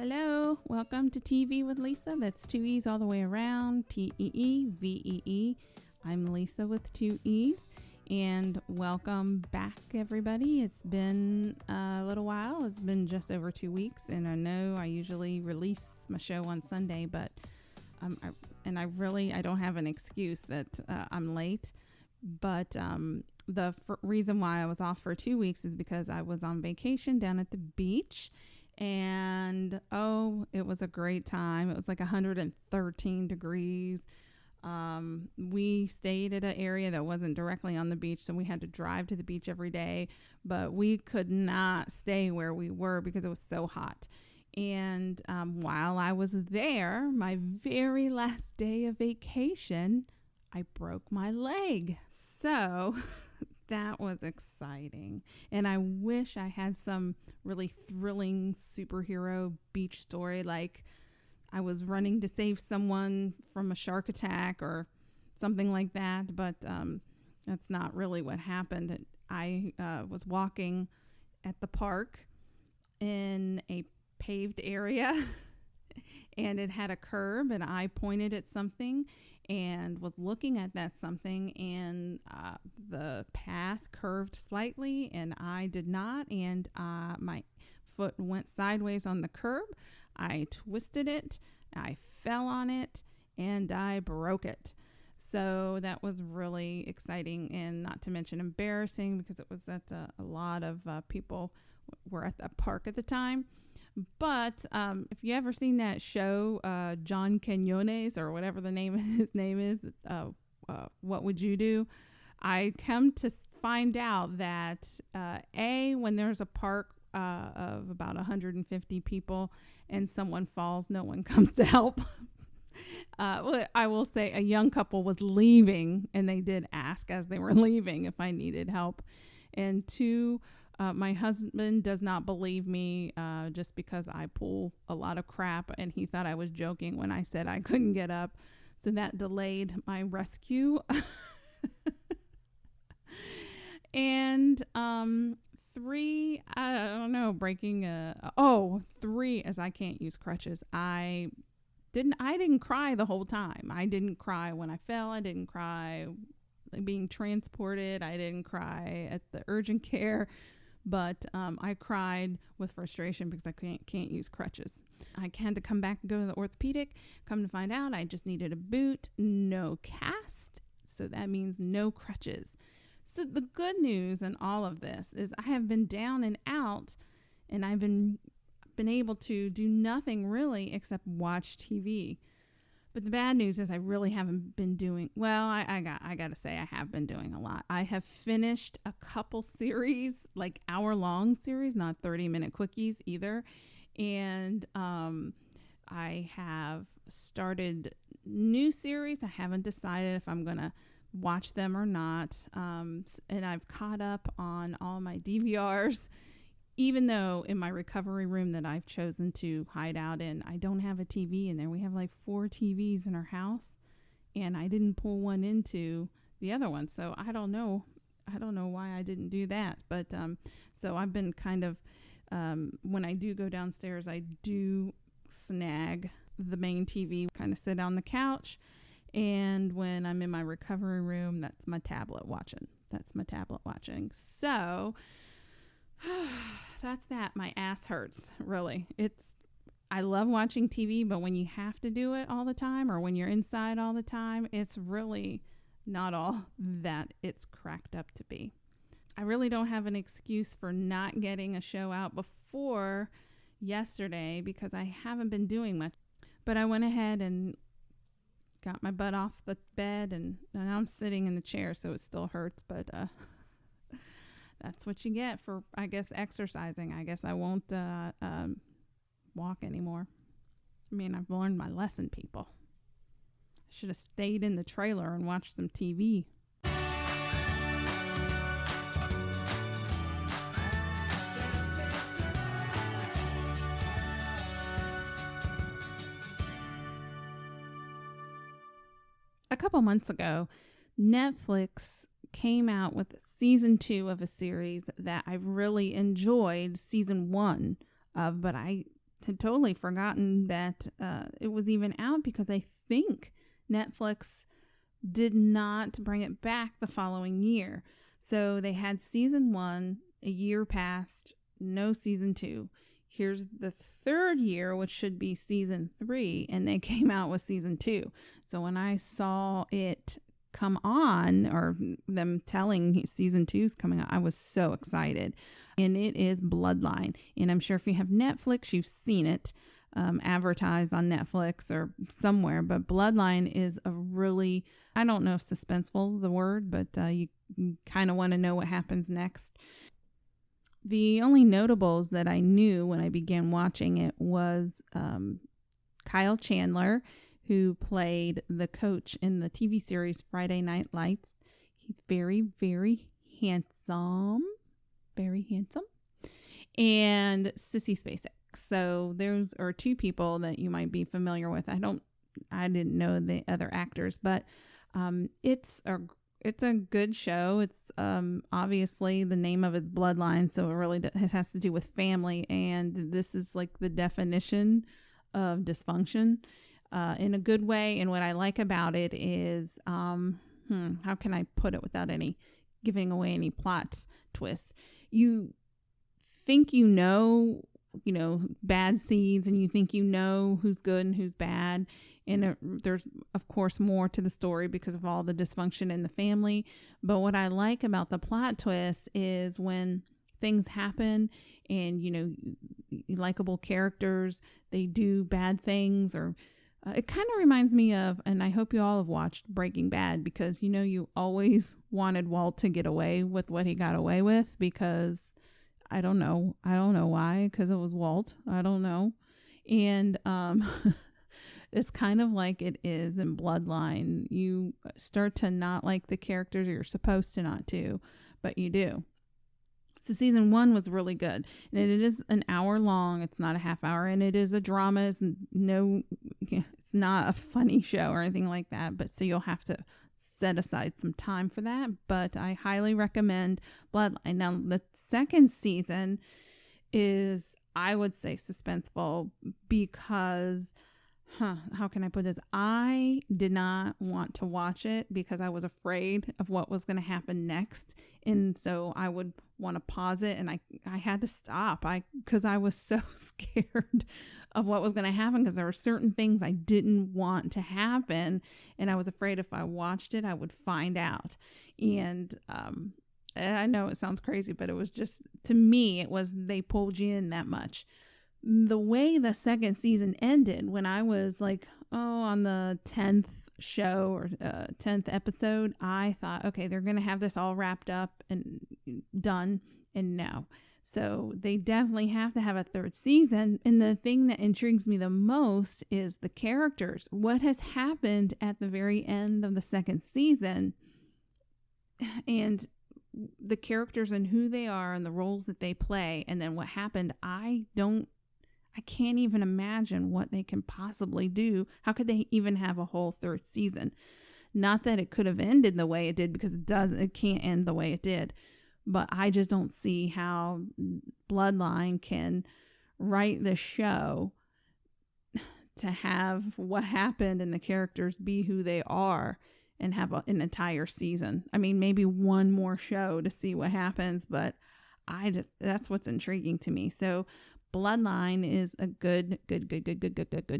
Hello, welcome to TV with Lisa. That's two E's all the way around, T-E-E-V-E-E. I'm Lisa with two E's, and welcome back, everybody. It's been a little while. It's been just over 2 weeks, and I know I usually release my show on Sunday, but I don't have an excuse that I'm late. But the reason why I was off for 2 weeks is because I was on vacation down at the beach. And it was a great time. It was like 113 degrees. We stayed at an area that wasn't directly on the beach, so we had to drive to the beach every day, but we could not stay where we were because it was so hot. And while I was there, my very last day of vacation, I broke my leg. So that was exciting. And I wish I had some really thrilling superhero beach story, like I was running to save someone from a shark attack or something like that. But that's not really what happened. I was walking at the park in a paved area and it had a curb, and I pointed at something and was looking at that something, and the path curved slightly and I did not, and my foot went sideways on the curb. I twisted it, I fell on it, and I broke it. So that was really exciting, and not to mention embarrassing, because it was that a lot of people were at the park at the time. But if you ever seen that show, John Quinones, or whatever his name is, What Would You Do? I come to find out that when there's a park of about 150 people and someone falls, no one comes to help. I will say a young couple was leaving, and they did ask as they were leaving if I needed help. And two, my husband does not believe me just because I pull a lot of crap, and he thought I was joking when I said I couldn't get up. So that delayed my rescue. And three, I don't know, three, as I can't use crutches. I didn't cry the whole time. I didn't cry when I fell. I didn't cry being transported. I didn't cry at the urgent care. But I cried with frustration because I can't use crutches. I had to come back and go to the orthopedic. Come to find out, I just needed a boot, no cast. So that means no crutches. So the good news in all of this is I have been down and out, and I've been able to do nothing really except watch TV. But the bad news is I really haven't been doing well. I got to say I have been doing a lot. I have finished a couple series, like hour-long series, not 30-minute quickies either. And I have started new series. I haven't decided if I'm going to watch them or not. And I've caught up on all my DVRs. Even though in my recovery room that I've chosen to hide out in, I don't have a TV in there. We have like 4 TVs in our house, and I didn't pull one into the other one. So I don't know why I didn't do that. But so I've been kind of, when I do go downstairs, I do snag the main TV, kind of sit on the couch. And when I'm in my recovery room, that's my tablet watching. So that's that. My ass hurts, really. I love watching TV, but when you have to do it all the time, or when you're inside all the time, it's really not all that it's cracked up to be. I really don't have an excuse for not getting a show out before yesterday because I haven't been doing much. But I went ahead and got my butt off the bed, and now I'm sitting in the chair, so it still hurts, but that's what you get for, I guess, exercising. I guess I won't walk anymore. I mean, I've learned my lesson, people. I should have stayed in the trailer and watched some TV. A couple months ago, Netflix came out with season 2 of a series that I really enjoyed season 1 of, but I had totally forgotten that it was even out, because I think Netflix did not bring it back the following year. So they had season 1, a year passed, no season 2. Here's the third year, which should be season 3, and they came out with season 2. So when I saw it come on, or them telling season 2 is coming out, I was so excited. And it is Bloodline. And I'm sure if you have Netflix, you've seen it advertised on Netflix or somewhere. But Bloodline is a really, I don't know if suspenseful is the word, but you kind of want to know what happens next. The only notables that I knew when I began watching it was Kyle Chandler, who played the coach in the TV series Friday Night Lights. He's very, very handsome. Very handsome. And Sissy Spacek. So those are two people that you might be familiar with. I didn't know the other actors, but it's a good show. It's obviously the name of its Bloodline, so it has to do with family, and this is like the definition of dysfunction in a good way. And what I like about it is, how can I put it without giving away any plot twists? You think bad seeds, and you think who's good and who's bad. And there's, of course, more to the story because of all the dysfunction in the family. But what I like about the plot twist is when things happen and, likable characters, they do bad things, or it kind of reminds me of, and I hope you all have watched Breaking Bad, because, you always wanted Walt to get away with what he got away with, because I don't know why, because it was Walt. I don't know. And it's kind of like it is in Bloodline. You start to not like the characters, or you're supposed to not to, but you do. So season 1 was really good. And it is an hour long. It's not a half hour. And it is a drama. It's not a funny show or anything like that. But so you'll have to set aside some time for that. But I highly recommend Bloodline. Now, the second season is, I would say, suspenseful, because how can I put this? I did not want to watch it because I was afraid of what was going to happen next. And so I would want to pause it, and I had to stop because I was so scared of what was going to happen, because there were certain things I didn't want to happen, and I was afraid if I watched it, I would find out. And I know it sounds crazy, but it was just, to me, it was, they pulled you in that much. The way the second season ended, when I was like, on the 10th show or 10th episode, I thought, okay, they're going to have this all wrapped up and done. And no. So they definitely have to have a third season. And the thing that intrigues me the most is the characters. What has happened at the very end of the second season, and the characters and who they are and the roles that they play, and then what happened. I can't even imagine what they can possibly do. How could they even have a whole third season? Not that it could have ended the way it did, because it can't end the way it did. But I just don't see how Bloodline can write the show to have what happened and the characters be who they are and have an entire season. I mean, maybe one more show to see what happens, but that's what's intriguing to me. So Bloodline is a good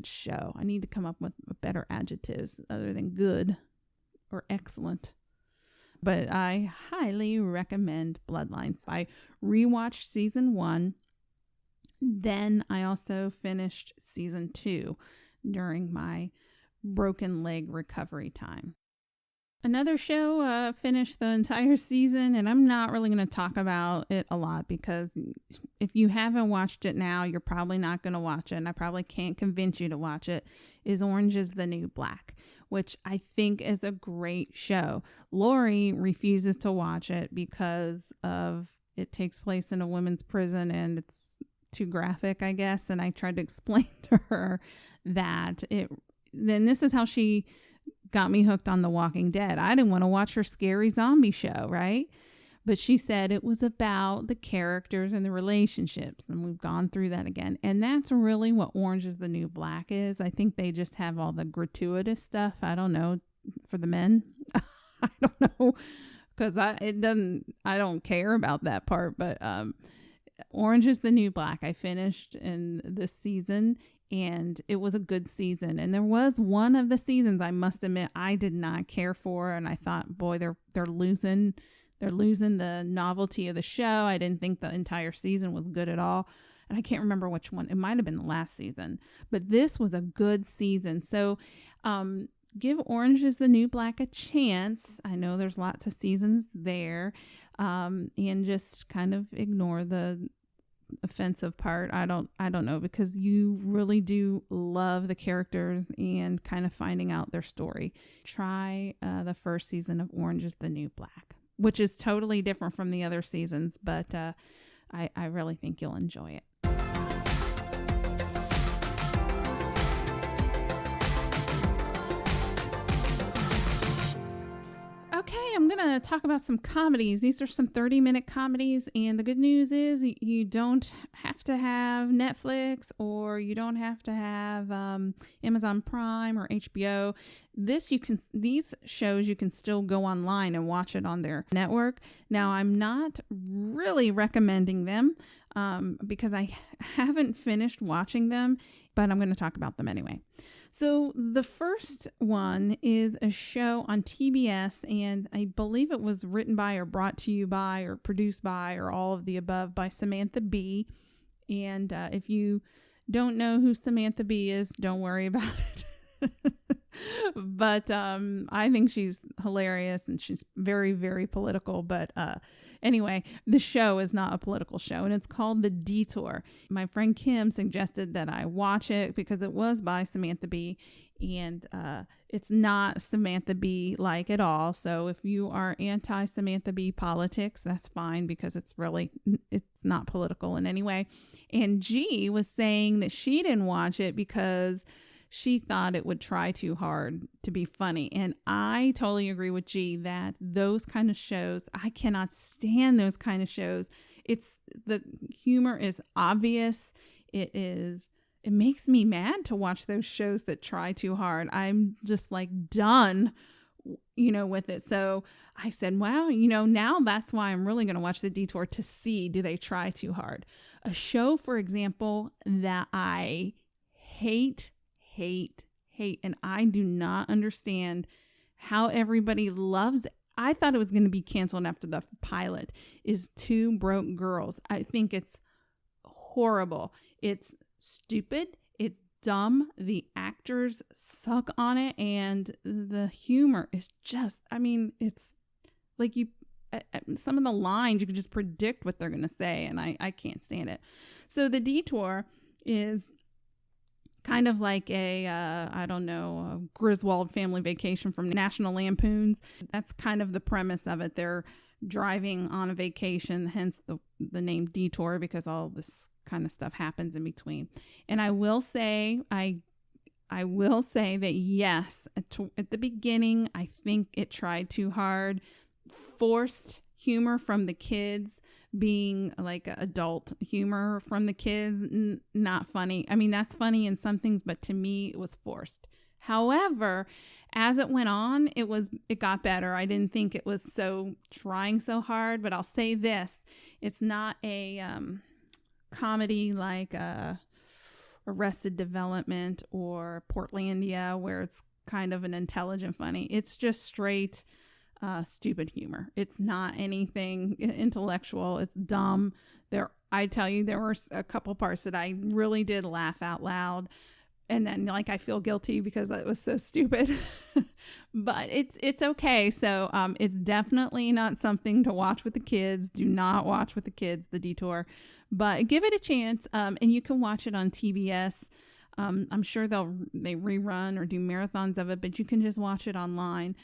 show. I need to come up with better adjectives other than good or excellent. But I highly recommend Bloodlines. I rewatched season 1. Then I also finished season 2 during my broken leg recovery time. Another show finished the entire season, and I'm not really going to talk about it a lot, because if you haven't watched it now, you're probably not going to watch it, and I probably can't convince you to watch it, is Orange is the New Black, which I think is a great show. Lori refuses to watch it because it takes place in a women's prison, and it's too graphic, I guess, and I tried to explain to her that then this is how she got me hooked on The Walking Dead. I didn't want to watch her scary zombie show, right? But she said it was about the characters and the relationships. And we've gone through that again. And that's really what Orange is the New Black is. I think they just have all the gratuitous stuff. I don't know, for the men. I don't know. Because I don't care about that part. But Orange is the New Black. I finished in this season. And it was a good season. And there was one of the seasons, I must admit, I did not care for. And I thought, boy, they're losing the novelty of the show. I didn't think the entire season was good at all. And I can't remember which one. It might have been the last season. But this was a good season. So give Orange is the New Black a chance. I know there's lots of seasons there. And just kind of ignore the offensive part. I don't know, because you really do love the characters and kind of finding out their story. Try the first season of Orange is the New Black, which is totally different from the other seasons, but I really think you'll enjoy it. Okay, I'm going to talk about some comedies. These are some 30-minute comedies, and the good news is you don't have to have Netflix, or you don't have to have Amazon Prime or HBO. These shows you can still go online and watch it on their network. Now, I'm not really recommending them because I haven't finished watching them, but I'm going to talk about them anyway. So the first one is a show on TBS, and I believe it was written by or brought to you by or produced by or all of the above by Samantha Bee. And if you don't know who Samantha Bee is, don't worry about it. But I think she's hilarious, and she's very, very political. But anyway, the show is not a political show, and it's called The Detour. My friend Kim suggested that I watch it because it was by Samantha Bee, and it's not Samantha Bee like at all. So if you are anti-Samantha Bee politics, that's fine, because it's not political in any way. And G was saying that she didn't watch it because she thought it would try too hard to be funny. And I totally agree with G that those kind of shows, I cannot stand those kind of shows. The humor is obvious. It makes me mad to watch those shows that try too hard. I'm just like done, with it. So I said, wow, now that's why I'm really going to watch The Detour, to see, do they try too hard? A show, for example, that I hate, and I do not understand how everybody loves it. I thought it was going to be canceled after the pilot, is Two Broke Girls. I think it's horrible. It's stupid. It's dumb. The actors suck on it, and the humor is just, it's like some of the lines you could just predict what they're going to say, and I can't stand it. So The Detour is kind of like a Griswold Family Vacation from National Lampoons. That's kind of the premise of it. They're driving on a vacation, hence the name Detour, because all this kind of stuff happens in between. And I will say that yes, at the beginning, I think it tried too hard, forced humor from the kids, being like adult humor from the kids, not funny. That's funny in some things, but to me it was forced. However, as it went on, it got better. I didn't think it was trying so hard, but I'll say this: it's not a comedy like Arrested Development or Portlandia, where it's kind of an intelligent funny. It's just straight stupid humor. It's not anything intellectual. It's dumb. I tell you, there were a couple parts that I really did laugh out loud, and then I feel guilty because it was so stupid. But it's okay. So it's definitely not something to watch with the kids. Do not watch with the kids, The Detour, but give it a chance. And you can watch it on TBS. I'm sure they rerun or do marathons of it, but you can just watch it online.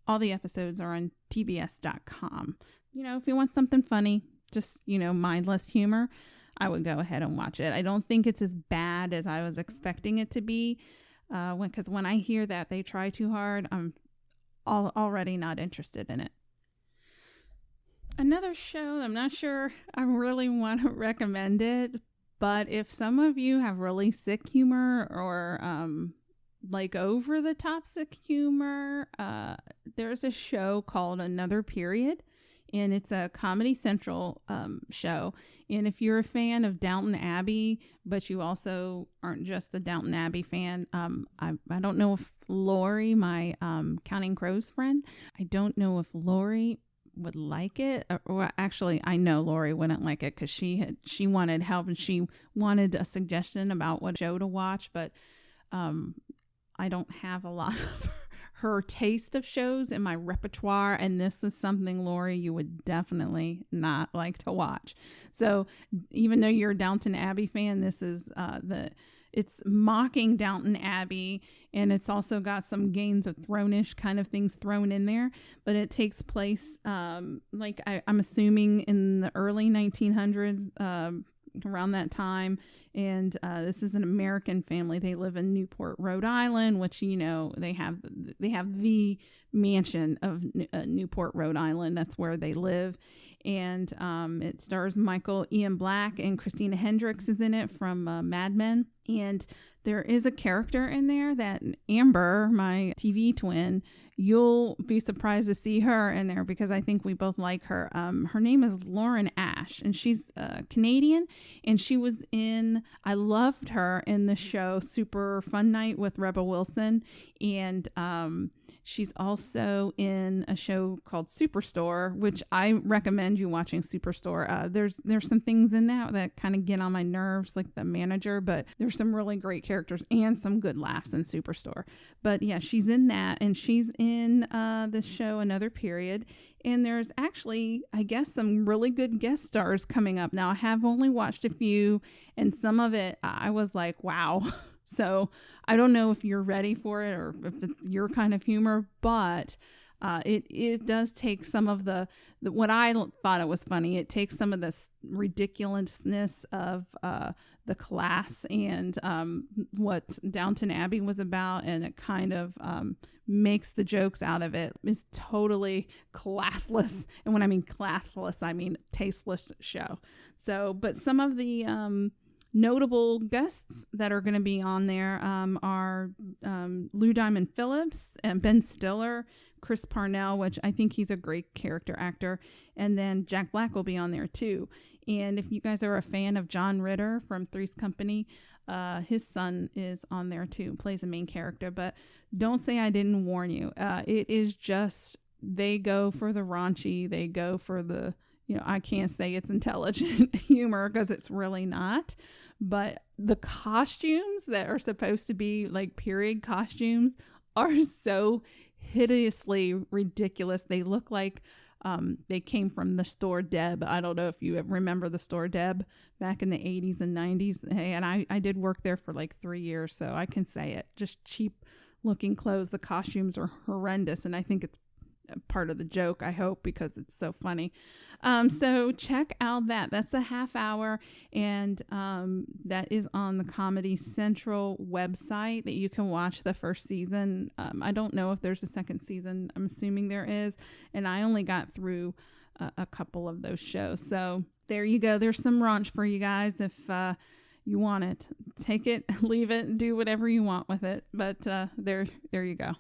All the episodes are on tbs.com. If you want something funny, just, mindless humor, I would go ahead and watch it. I don't think it's as bad as I was expecting it to be. Because when I hear that they try too hard, I'm already not interested in it. Another show, I'm not sure I really want to recommend it, but if some of you have really sick humor or like over the top sick humor, there's a show called Another Period, and it's a Comedy Central show. And if you're a fan of Downton Abbey, but you also aren't just a Downton Abbey fan, I don't know if Lori, my Counting Crows friend, I don't know if Lori would like it, or actually I know Lori wouldn't like it because she wanted help and she wanted a suggestion about what show to watch, but I don't have a lot of her taste of shows in my repertoire, and this is something, Lori, you would definitely not like to watch. So even though you're a Downton Abbey fan, this is it's mocking Downton Abbey, and it's also got some Games of Thrones-ish kind of things thrown in there, but it takes place I'm assuming in the early 1900s, around that time. And this is an American family. They live in Newport, Rhode Island, which, you know, they have the mansion of Newport, Rhode Island. That's where they live. And it stars Michael Ian Black, and Christina Hendricks is in it from Mad Men. And there is a character in there that Amber, my TV twin, you'll be surprised to see her in there because I think we both like her. Her name is Lauren Ash, and she's Canadian, and she was I loved her in the show Super Fun Night with Rebel Wilson, and she's also in a show called Superstore, which I recommend you watching. Superstore. There's some things in that kind of get on my nerves, like the manager, but there's some really great characters and some good laughs in Superstore. But yeah, she's in that, and she's in this show Another Period. And there's actually, I guess, some really good guest stars coming up. Now, I have only watched a few, and some of it I was like, wow. So I don't know if you're ready for it or if it's your kind of humor, but it does take some of the what I thought it was funny. It takes some of this ridiculousness of the class and what Downton Abbey was about, and it kind of makes the jokes out of it. It's totally classless, and when I mean classless, I mean tasteless show. So, but some of the notable guests that are going to be on there are Lou Diamond Phillips and Ben Stiller, Chris Parnell, which I think he's a great character actor, and then Jack Black will be on there too. And if you guys are a fan of John Ritter from Three's Company, his son is on there too, plays a main character. But don't say I didn't warn you. It is just, they go for the raunchy, they go for the, I can't say it's intelligent humor because it's really not. But the costumes that are supposed to be like period costumes are so hideously ridiculous. They look like they came from the store Deb. I don't know if you remember the store Deb back in the 80s and 90s. Hey, and I did work there for like 3 years, so I can say it. Just cheap looking clothes. The costumes are horrendous, and I think it's part of the joke, I hope, because it's so funny. So check out that's a half hour, and that is on the Comedy Central website that you can watch the first season. I don't know if there's a second season. I'm assuming there is, and I only got through a couple of those shows. So there you go. There's some raunch for you guys if you want it. Take it, leave it, do whatever you want with it. But there you go.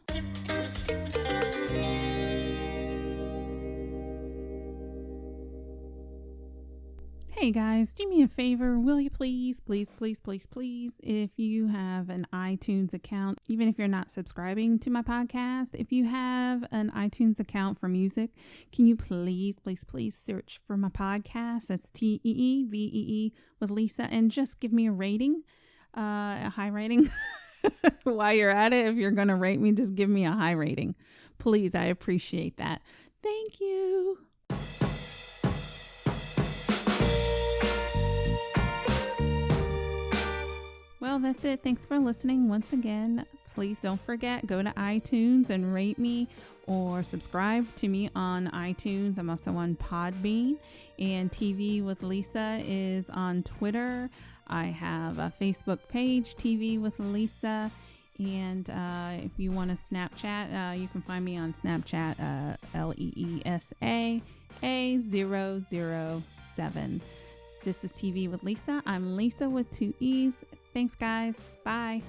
Hey guys, do me a favor, will you please, if you have an iTunes account, even if you're not subscribing to my podcast, if you have an iTunes account for music, can you please search for my podcast? That's TEEVEE with Lisa, and just give me a rating, a high rating. While you're at it, if you're going to rate me, just give me a high rating. Please, I appreciate that. Thank you. Well, that's it. Thanks for listening once again. Please don't forget, go to iTunes and rate me or subscribe to me on iTunes. I'm also on Podbean, and TV with Lisa is on Twitter. I have a Facebook page, TV with Lisa. And if you want to Snapchat, you can find me on Snapchat, LEESA. A007. This is TV with Lisa. I'm Lisa with 2 E's. Thanks, guys. Bye.